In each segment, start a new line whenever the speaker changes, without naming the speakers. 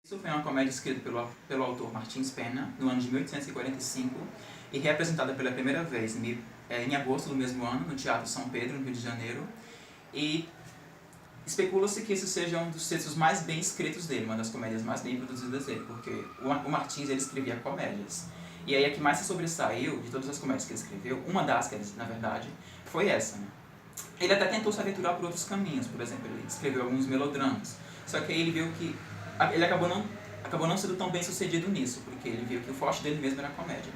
Isso foi uma comédia escrita pelo autor Martins Pena, no ano de 1845, e reapresentada pela primeira vez em agosto do mesmo ano, no Teatro São Pedro, no Rio de Janeiro. E especula-se que esse seja um dos textos mais bem escritos dele, uma das comédias mais bem produzidas dele, porque o Martins ele escrevia comédias. E aí a que mais se sobressaiu de todas as comédias que ele escreveu, uma das que ele, na verdade, foi essa, né? Ele até tentou se aventurar por outros caminhos, por exemplo, ele escreveu alguns melodramas, só que aí ele viu que ele acabou não sendo tão bem sucedido nisso, porque ele viu que o forte dele mesmo era a comédia.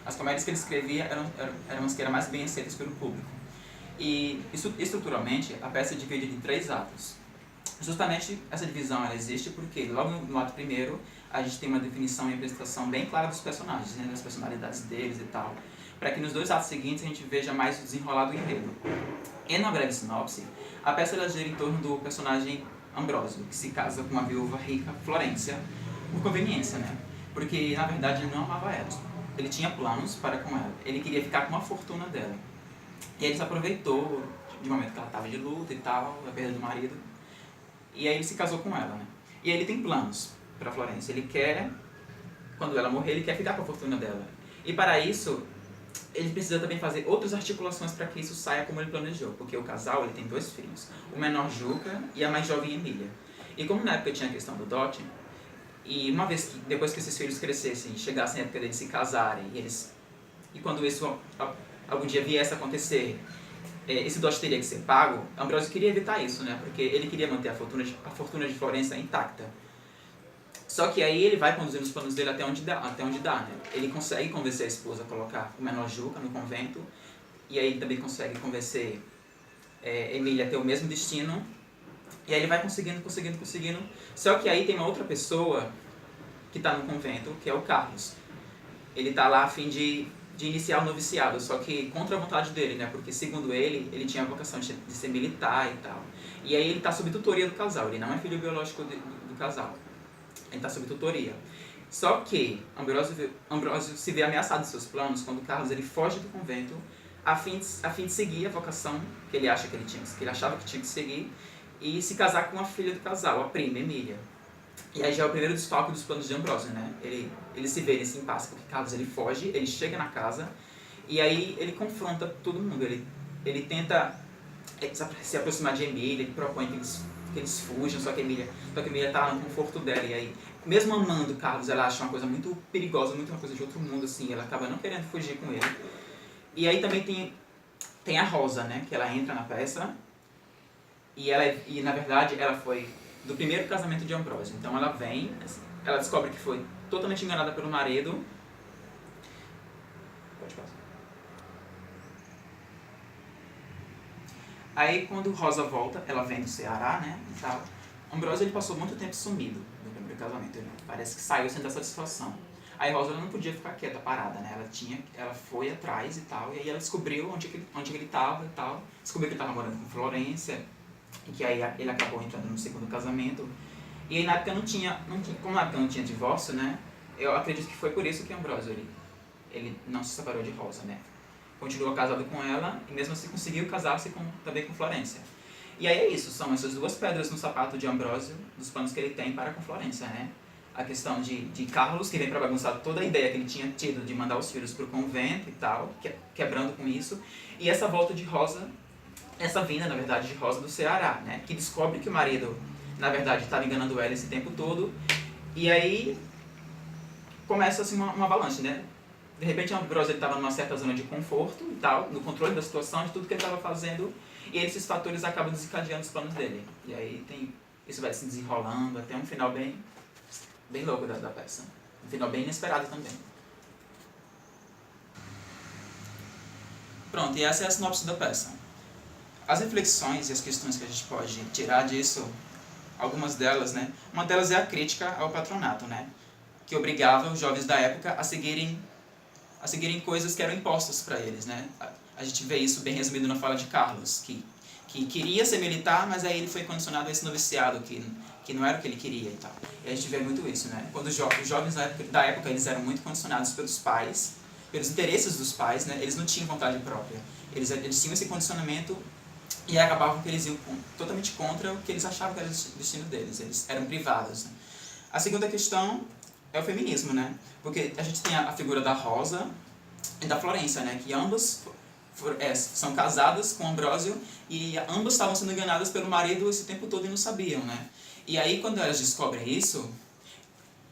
As comédias que ele escrevia eram as que eram mais bem aceitas pelo público. E estruturalmente, a peça é dividida em 3 atos. Justamente essa divisão ela existe porque logo no ato primeiro a gente tem uma definição e apresentação bem clara dos personagens, né, das personalidades deles e tal, para que nos 2 atos seguintes a gente veja mais o desenrolar do enredo. E na breve sinopse, a peça ela gira em torno do personagem Ambrósio, que se casa com uma viúva rica, Florência, por conveniência, né? Porque, na verdade, ele não amava ela. Ele tinha planos para com ela. Ele queria ficar com a fortuna dela. E ele se aproveitou de um momento que ela estava de luta e tal, da perda do marido. E aí ele se casou com ela, né? E aí ele tem planos para Florência. Ele quer, quando ela morrer, ele quer ficar com a fortuna dela. E para isso, ele precisa também fazer outras articulações para que isso saia como ele planejou, porque o casal ele tem 2 filhos, o menor Juca e a mais jovem Emília. E como na época tinha a questão do dote, e uma vez que depois que esses filhos crescessem, chegassem a época deles se casarem, e quando isso algum dia viesse a acontecer, esse dote teria que ser pago, Ambrósio queria evitar isso, né? Porque ele queria manter a fortuna de Florença intacta. Só que aí ele vai conduzindo os planos dele até onde dá, né? Ele consegue convencer a esposa a colocar o menor Juca no convento, e aí ele também consegue convencer Emília a ter o mesmo destino, e aí ele vai conseguindo. Só que aí tem uma outra pessoa que está no convento, que é o Carlos. Ele está lá a fim de iniciar o noviciado, só que contra a vontade dele, né? Porque segundo ele tinha a vocação de ser militar e tal. E aí ele está sob tutoria do casal, ele não é filho biológico do casal. Ele está sob tutoria. Só que Ambrósio se vê ameaçado em seus planos quando Carlos ele foge do convento a fim de seguir a vocação que ele achava que tinha que seguir e se casar com a filha do casal, a prima, Emília. E aí já é o primeiro desfalque dos planos de Ambrósio, né? Ele se vê nesse impasse porque Carlos ele foge, ele chega na casa e aí ele confronta todo mundo. Ele tenta se aproximar de Emília, ele propõe que eles fujam, só que a Emília tá no conforto dela, e aí, mesmo amando Carlos, ela acha uma coisa muito perigosa, muito uma coisa de outro mundo, assim, ela acaba não querendo fugir com ele. E aí também tem a Rosa, né, que ela entra na peça, e na verdade ela foi do primeiro casamento de Ambrósio, então ela vem, ela descobre que foi totalmente enganada pelo marido. Pode passar. Aí quando Rosa volta, ela vem do Ceará, né, e tal, Ambrósio ele passou muito tempo sumido no primeiro casamento, ele parece que saiu sem dar satisfação. Aí Rosa ela não podia ficar quieta, parada, né, ela foi atrás e tal, e aí ela descobriu onde ele estava e tal, descobriu que ele estava morando com Florência, e que aí ele acabou entrando no segundo casamento. E aí na época como na época não tinha divórcio, né, eu acredito que foi por isso que Ambrósio ele não se separou de Rosa, né. Continuou casado com ela e mesmo assim conseguiu casar-se também com Florência. E aí é isso, são essas 2 pedras no sapato de Ambrósio, dos planos que ele tem para com Florência, né? A questão de Carlos, que vem para bagunçar toda a ideia que ele tinha tido de mandar os filhos para o convento e tal, quebrando com isso. E essa volta de Rosa, essa vinda, na verdade, de Rosa do Ceará, né? Que descobre que o marido, na verdade, estava enganando ela esse tempo todo. E aí começa assim uma avalanche, né? De repente, Ambrósio estava numa certa zona de conforto e tal, no controle da situação, de tudo que ele estava fazendo, e esses fatores acabam desencadeando os planos dele. E aí isso vai se desenrolando até um final bem louco da peça. Um final bem inesperado também. Pronto, e essa é a sinopse da peça. As reflexões e as questões que a gente pode tirar disso, algumas delas, né? Uma delas é a crítica ao patronato, né? Que obrigava os jovens da época a seguirem coisas que eram impostas para eles, né? A gente vê isso bem resumido na fala de Carlos, que queria ser militar, mas aí ele foi condicionado a esse noviciado, que não era o que ele queria e tal. E a gente vê muito isso, né? Quando os jovens da época eles eram muito condicionados pelos pais, pelos interesses dos pais, né? Eles não tinham vontade própria. Eles tinham esse condicionamento e acabavam que eles iam totalmente contra o que eles achavam que era o destino deles. Eles eram privados, né? A segunda questão é o feminismo, né? Porque a gente tem a figura da Rosa e da Florência, né? Que ambas são casadas com Ambrósio e ambas estavam sendo enganadas pelo marido esse tempo todo e não sabiam, né? E aí, quando elas descobrem isso,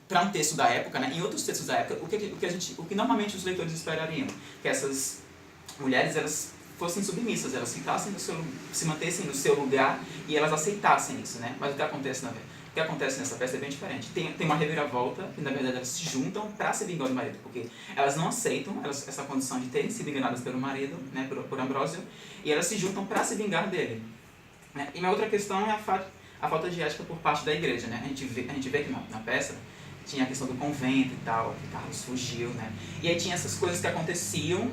para um texto da época, né? Em outros textos da época, o que normalmente os leitores esperariam? Que essas mulheres, elas fossem submissas, elas ficassem se mantessem no seu lugar e elas aceitassem isso, né? Mas o que acontece nessa peça é bem diferente. Tem uma reviravolta, que na verdade elas se juntam para se vingar do marido, porque elas não aceitam essa condição de terem sido enganadas pelo marido, né, por Ambrósio, e elas se juntam para se vingar dele. Né? E uma outra questão é a falta de ética por parte da igreja, né? A gente vê que na peça tinha a questão do convento e tal, que Carlos fugiu, né? E aí tinha essas coisas que aconteciam,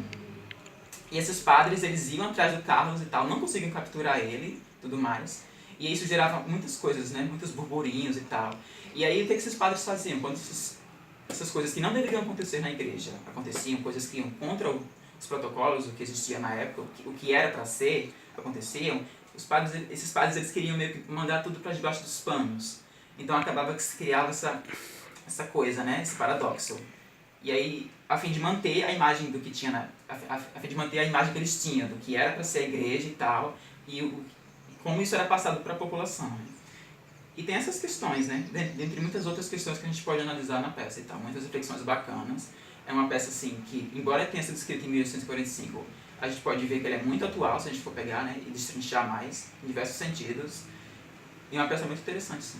e esses padres, eles iam atrás do Carlos e tal, não conseguiam capturar ele, tudo mais. E isso gerava muitas coisas, né? Muitos burburinhos e tal. E aí o que esses padres faziam? Quando essas coisas que não deveriam acontecer na igreja aconteciam, coisas que iam contra os protocolos, o que existia na época, o que era para ser, aconteciam, esses padres eles queriam meio que mandar tudo para debaixo dos panos. Então acabava que se criava essa coisa, né? Esse paradoxo. E aí, a fim de manter a imagem do que tinha, a fim de manter a imagem que eles tinham, do que era para ser a igreja e tal, e como isso era passado para a população. Né? E tem essas questões, né? Dentre muitas outras questões que a gente pode analisar na peça e tal, muitas reflexões bacanas. É uma peça, assim, que, embora tenha sido escrita em 1845, a gente pode ver que ela é muito atual, se a gente for pegar, né, e destrinchar mais, em diversos sentidos. E é uma peça muito interessante, sim.